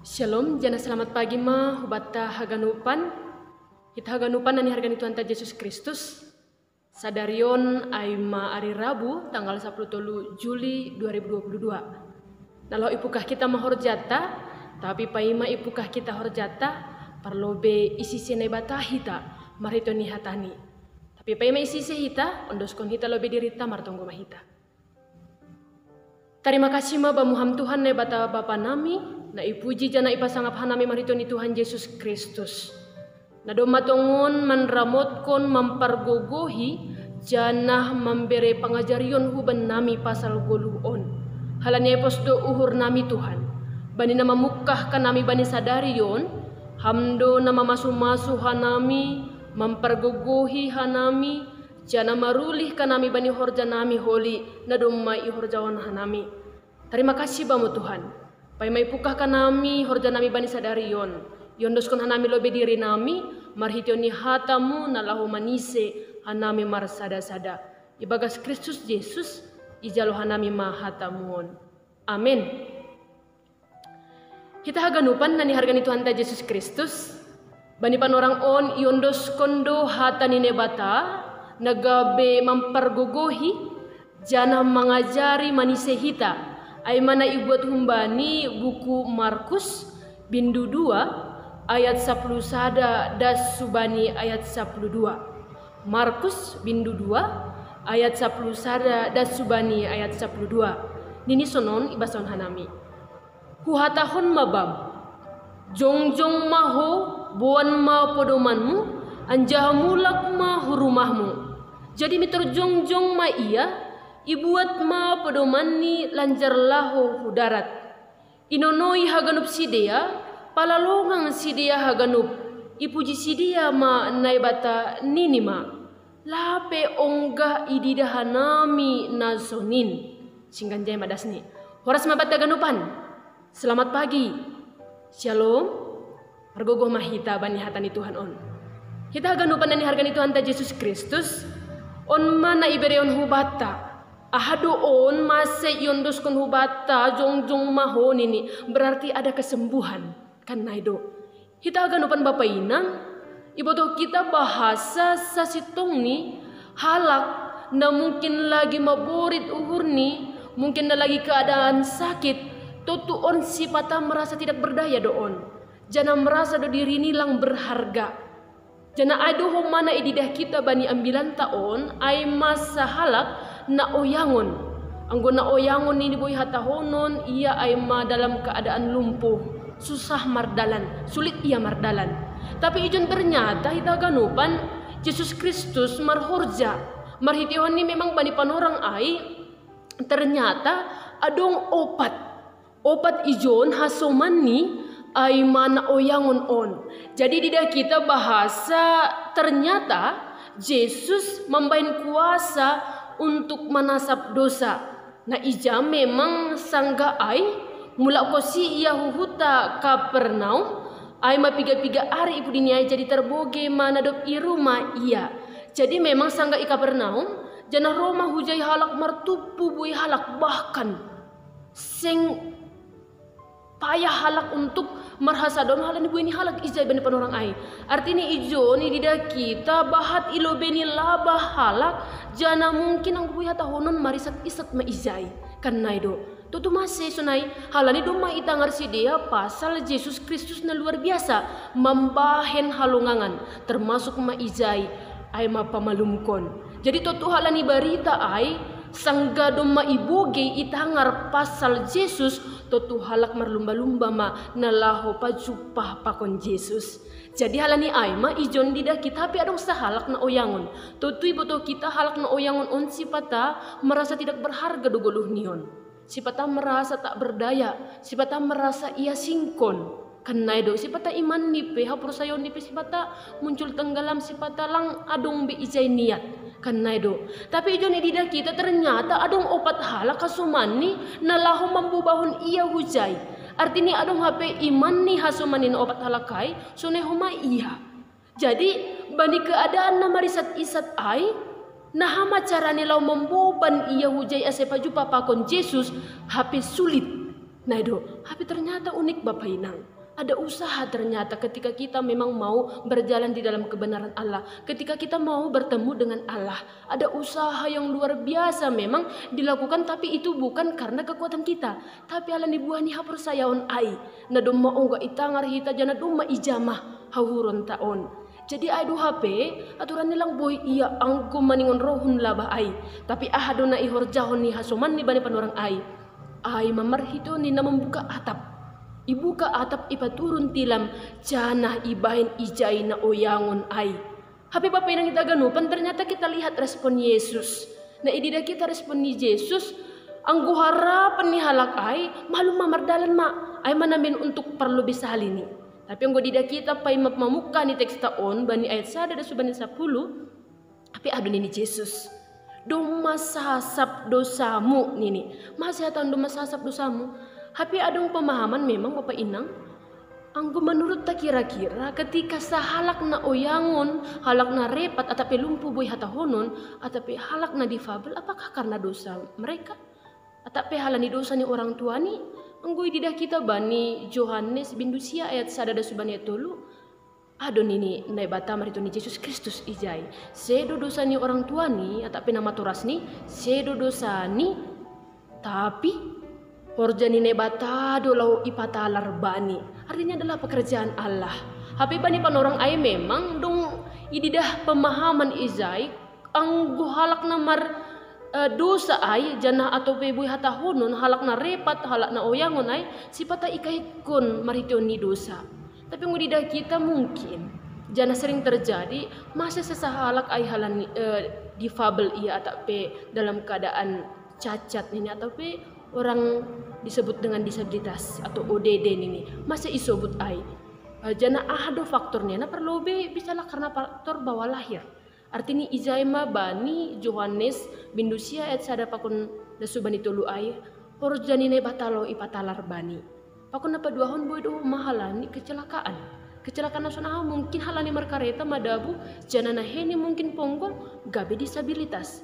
Shalom, jana selamat pagi ma, hubata haganupan. Kita haganupan nani hargani Tuhan ta Yesus Kristus. Sadarion aima hari Rabu tanggal 10 Juli 2022. Nalau ipukah kita mahorjata, tapi paima ipukah kita horjata, parlobe isi sene batahita, maritoni hatani. Tapi paima isi sehita, ondoskon hita lobe dirita martonggo mahita. Terima kasih ma bamuham Tuhan ne bata bapa nami, na ipuji jana ipasangap hanami maritoni Tuhan Yesus Kristus. Na domatongon manramotkon mampargogohi jana membere pangajarion huban nami pasal goluon. Halani posdo uhur nami Tuhan. Bani nama mukah kanami bani sadarion, hamdo nama masu-masu hanami, mampargogohi hanami, jana marulih kanami bani horja nami holi na domai horjawan hanami. Terima kasih bamu Tuhan. Pai mai pukah kanami horja nami bani sadarion. Yondoskon hanami lobe diri nami, marhitioni hatamu nalahu manise hanami marsada-sada. Ibagas Kristus Yesus, ijalo hanami mahatamuon. Amin. Kita haganupan nani hargani Tuhan ta Yesus Kristus. Bani panorang on yondos kondo hatani nebata, nagabe mampargogohi, jana mangajari manise hita. Ay mana ibuat humbani buku Markus bindu 2 ayat 10 sada das subani ayat 12. Markus bindu 2 ayat 10 sada das subani ayat 12. Nini sonon ibason hanami. Huhatahon mabam. Jongjong maho buan ma podomanmu anjahamulak ma hurumahmu. Jadi mitor jongjong ma iya ibuat ma pedomani lanjar laho hudarat. Inonoi haganup sidea, palalongang sidea haganup. Ipuji sidea ma naibata ninima. Lape ongga ididahanami nazonin. Singganjay madasni. Horas mabata ganupan. Selamat pagi. Shalom. Argogoh mahita bani hatani Tuhan on. Kita haganupan nani hargani Tuhan ta Yesus Kristus. On mana ibereon hubata. Ahado on masih yondoskon hubata jongjong mahon ini berarti ada kesembuhan kan naido. Kita ganupan Bapak Inang, ibotoh kita bahasa sasitong ni halak na mungkin lagi maborit uhur ni, mungkin na lagi keadaan sakit, totu on sipata merasa tidak berdaya doon. Jana merasa do diri ni lang berharga. Jana ado hong mana ididah kita bani ambilan taon ay masa halak na oyangon. Anggo na oyangon ini boy hatahonon ia ay ma dalam keadaan lumpuh, susah mardalan, sulit ia mardalan. Tapi ijon ternyata kita ganupan Yesus Kristus marhorja. Marhitihon ni memang bani panorang ay ternyata adong opat. Opat ijon hasoman ni ay mana oyangon on. Jadi tidak kita bahasa ternyata Yesus membain kuasa untuk menasab dosa. Nah ija memang sangga ay mula kosi ia huhuta Kapernaum ay mapiga-piga hari ibu dinia jadi terboge manadop i rumah ia. Jadi memang sangga i Kapernaum jana Roma hujai halak martupu bui halak bahkan sing payah halak untuk marhasadon halan ibu ini halak ijai bani panorang ai. Artinya ijo ni didak kita bahat ilo beni labah halak jana mungkin ang buya tahonon marisat isat ma ijai kan naido. Tutu masih sunai halani doma itangar si dia pasal Yesus Kristus na luar biasa membahen halungangan termasuk ma ijai ay ma pamalumkon. Jadi tutu halani barita ay sangga doma iboge itangar pasal Yesus totu halak marlumba-lumba ma nalaho pajupah pakon Yesus. Jadi halani ay ma ijon didah kita tapi adong sahalak na oyangon. Totu iboto kita halak na oyangon on sipata merasa tidak berharga dogoluh nion. Sipata merasa tak berdaya, sipata merasa ia singkon. Kanaido sipata iman nipe hapur sayon nipe sipata muncul tenggelam sipata lang adong be ijay niat. Kanaido. Tapi ijon didah kita ternyata adong opat halak kasumani nalaho mambubahon ia hujay. Artinya adong HP iman ni hasumanin opat halakai sunehoma iya. Jadi bani keadaan na marisat isat ay nahama cara nilaw memboban ia hujay asepa jupa pakon Yesus HP sulit. Nah itu, tapi ternyata unik Bapak Inang. Ada usaha ternyata ketika kita memang mau berjalan di dalam kebenaran Allah. Ketika kita mau bertemu dengan Allah. Ada usaha yang luar biasa memang dilakukan. Tapi itu bukan karena kekuatan kita. Tapi ala ni buah ni hapur sayaon ai. Na dumma ongga itangar hita jana dumma ijamah hawuron taon. Jadi adu HP aturan nilang boy iya angku maningon rohun labah ai. Tapi ahado na ihor jahon ni hasuman ni bani panorang ai. Ai mamarhito ni na membuka atap. Ibuka atap ipaturun tilam janah ibahin ijay na oyangon ay. Happy pa pinang kita ganupan ternyata kita lihat respon Yesus. Na idida kita respon ni Yesus ang guharapan ni halak ay malum mamardalan ma ay manamin untuk perlu bisa hal ini. Tapi ang dida kita pay mamuka ni teks taon bani ayat 1 dan subani 10 tapi adun ini Yesus. Dumasasap dosamu nini. Masih tahu dumasasap dosamu. Tapi ada pemahaman memang Bapak Inang. Anggo menurut tak kira-kira ketika sahalak na oyangon, halak na repat atapi lumpuh boy hatahonon, atapi halak na difabel, apakah karena dosa mereka? Atapi halani dosa ni orang tua ni? Anggo didah kita bani Yohanes bindusia ayat 1 dan subani ayat 3. Adon ini nai bata marito ni Yesus Kristus ijai. Sedo dosa ni orang tua ni atapi nama turas ni, sedo dosa ni tapi horjani nebata dolau ipatalar bani. Artinya adalah pekerjaan Allah. Hapi bani panorang ay memang dong ididah pemahaman izai anggo halak namar dosa ay janah atau pebuy hatahonon halak na repat halak na oyangon ay sipata ikaikon marition ni dosa. Tapi ngudidah kita mungkin janah sering terjadi masa sesahalak ay halan difabel ia atape dalam keadaan cacat ini atape orang disebut dengan disabilitas atau ODD ini masih isobut ai jana ahado faktornya na perlu be bisalah karena faktor bawah lahir artinya izaima bani Yohanes bindusia ayat 1 pakun dasubani tulu ai porjanine batalo ipatalar bani pakun apa duahon boy do mahalani kecelakaan nasional mungkin halani markareta madabu jana na heni mungkin ponggong gabe disabilitas.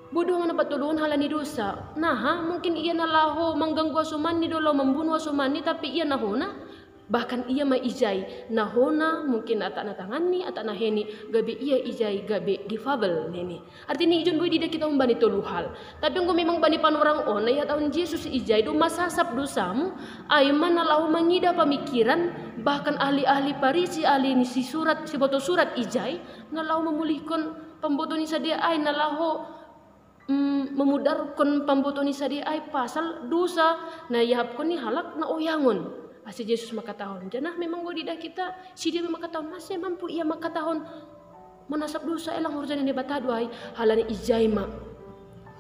Bodoh nga napatulungan halani dosa. Nah, mungkin ia nalaho mengganggu asumani dolo membunuh asumani tapi ia nahona bahkan ia maijay nahona mungkin atak natangani atak naheni gabi ia ijay gabi difabel nini. Artinya ijon boy tidak kita membani tolu hal. Tapi ngo memang bani panorang on ya tahun Yesus ijay do masasap dosamu ay manalaho mangida pamikiran bahkan ahli-ahli parisi ahli ni si surat si boto surat ijay nalaho memulihkan pemboto ni sadia ay nalaho memudarkan pambotoni sadi ay pasal dosa na yahapkon ni halak na oyangon asi Yesus makatahon janah memang godidah kita si dia makatahon masih mampu ia makatahon manasap dosa elang hurjan ni batado ay halani ijaima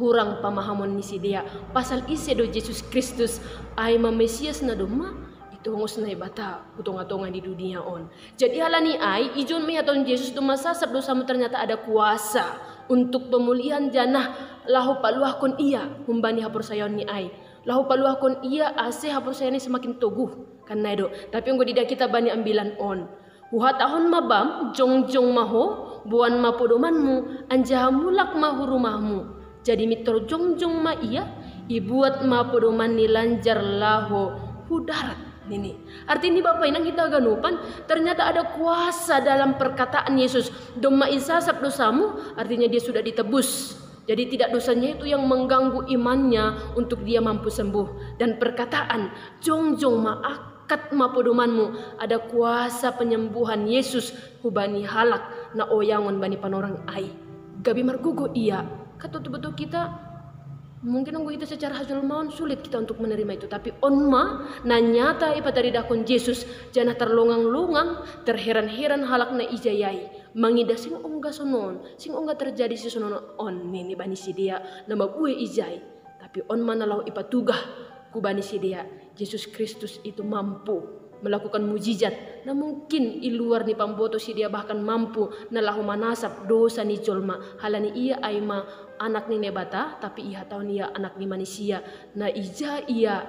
hurang pamahamon ni si dia pasal ise do Yesus Kristus ay Mesias na doma itu ngos na ibata utong-atongan di dunia on jadi halani ay ijon mi aton Yesus do masasap dosamu ternyata ada kuasa untuk pemulihan janah lahu paluahkon ia humbani hapur sayon ni ai lahu paluahkon ia ase hapur sayon ni semakin toguh kan naido tapi ngo didah kita bani ambilan on huhatahon mabam jongjong maho buan mapodomanmu anjahamulak mahu rumahmu jadi mitro jongjong ma ia ibuat mapodoman ni lanjar laho hudarat ini artinya Bapak Inang kita ganupan ternyata ada kuasa dalam perkataan Yesus doma isasap dosamu artinya dia sudah ditebus jadi tidak dosanya itu yang mengganggu imannya untuk dia mampu sembuh dan perkataan jongjong maakat mapodomanmu ada kuasa penyembuhan Yesus hubani halak na oyangon bani panorang ai gabi margugo iya kata betul kita mungkin nunggu itu secara hasil maun sulit kita untuk menerima itu tapi onma nanyata ipataridakon Yesus janah terlongang-longang terheran-heran halak na ijayai mangida sing ongga sonon sing ongga terjadi si sonon on nini bani si dia nama bue ijai tapi on manalau ipatugah ku bani si dia Yesus Kristus itu mampu melakukan mujizat na mungkin i luar ni pamboto si dia bahkan mampu na lahu manasap dosa ni jolma halani ia aima anak ni nebata tapi ia tahu ia anak ni manusia na ija ia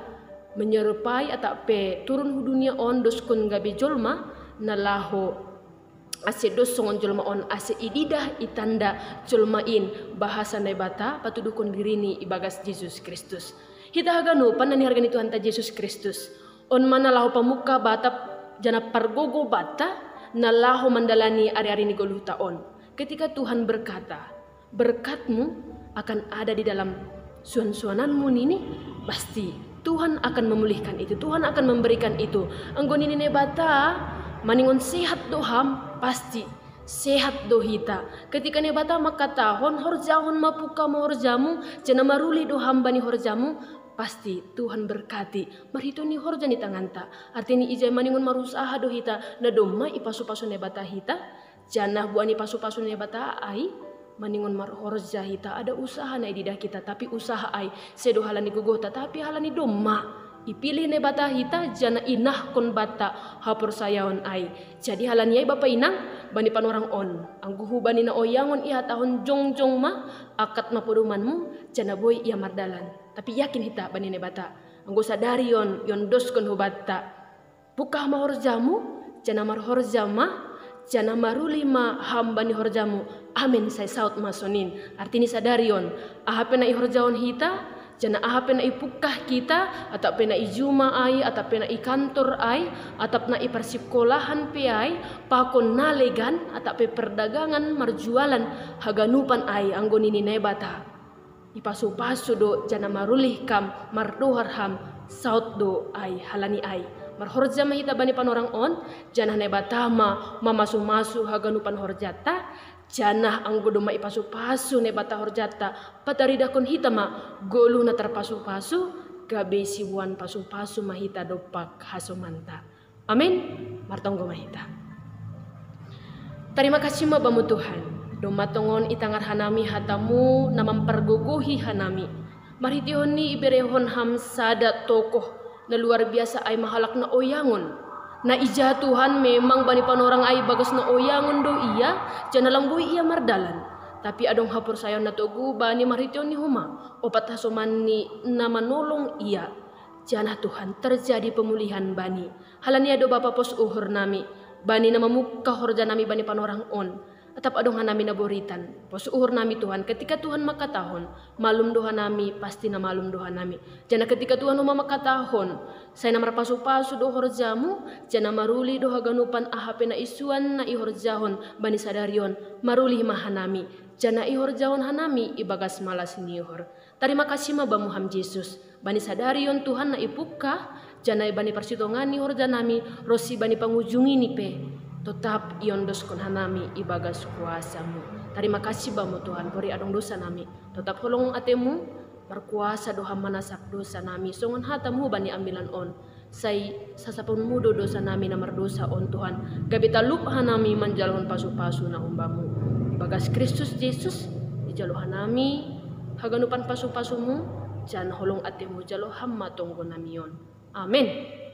menyerupai atape turun dunia on doskun gabe jolma na lahu ase dos songon jolma on ase ididah itanda jolmain bahasa nebata patudukun dirini ibagas Yesus Kristus Hita haganupan na ni hargani Tuhan ta Yesus Kristus. On mana lahu pamuka bata jana pargogo bata na lahu mandalani ari-ari ni goluh taon. Ketika Tuhan berkata, berkatmu akan ada di dalam suan-suananmu nini, pasti Tuhan akan memulihkan itu, Tuhan akan memberikan itu. Anggo nini ne bata maningon sehat doham, pasti sehat dohita. Ketika ne bata makatahon horjahon mapuka mo horjamu, jana maruli doham bani horjamu, pasti Tuhan berkati. Marito ni horja ni tanganta. Artinya ijay maningon marusaha dohita na doma ipasu-pasu ne bata hita, jana buani pasu-pasu ne bata ai maningon marhorja hita ada usaha na ididah kita, tapi usaha ai sedo halani gugota tapi halani doma ipilih ne bata hita jana inah kon bata hapor sayaon ai. Jadi halani ai bapa inang bani panorang on angguhu bani na oyangon iha tahun jongjong ma akat mapudumanmu jana boy ia mardalan. Tapi yakin hita bani ne bata anggo sadari yon dos kon hubata bukah mahorjamu jana marhorja ma jana maruli ma hambani horjamu. Amin say saut masonin. Artinya sadarion aha pena ihorjaon hita jana aha pena ipukah kita atau pena ijuma ai atau pena ikantor ai atau pena ipersikolahan pe ai pakon nalegan atau pe perdagangan marjualan haganupan ai anggo nini nebata ipasu-pasu do jana marulih kam mardohar ham saut do ai halani ai marhorja mahita bani panorang on janah nebatama mamasu-masu haganupan horjata janah anggo doma ipasu-pasu nebata horjata pataridakon hita ma golu na terpasu-pasu gabe sibuan pasu-pasu mahita dopak hasomanta. Amin. Martonggo mahita. Terima kasih mabamu Tuhan. Doma tongon itangar hanami hatamu na mempergogohi hanami. Maritioni iberehon ham sada tokoh na luar biasa ay mahalak na oyangon. Na ija Tuhan memang bani panorang ay bagas na oyangon do iya, jana lang boy iya mardalan. Tapi adong hapur sayon na togu bani marition ni huma, opat hasoman ni na manolong iya. Jana Tuhan terjadi pemulihan bani. Halani ado bapa pos uhur nami, bani na mamuka horja nami bani panorang on. Atap adong hanami na boritan. Pos uhur nami Tuhan ketika Tuhan makatahon, malum doha nami pasti na malum doha nami. Jana ketika Tuhan makatahon, saya na marpasu-pasu do horjamu, jana maruli doha ganupan ahape na isuan na ihorjahon bani sadarion, maruli mahanami. Jana ihorjahon hanami ibagas malas nihor. Terima kasih mabamu ham Yesus. Bani sadarion Tuhan na ipuka, jana bani persitongan ni horjanami, rosi bani pangujungi ni pe. Tetap iondos kon hanami ibagas kuasamu. Terima kasih bamu Tuhan pori adong dosa nami. Tetap holong atemu berkuasa doha manasak dosa nami. Songon hatamu bani ambilan on. Say sasapun mudo dosa nami namar dosa on Tuhan. Gabita lup hanami manjalon pasu-pasu na umbamu. Ibagas Kristus Yesus ijaluh hanami haganupan pasu-pasumu. Jan holong atemu jalo hamma tonggo namion. Amin.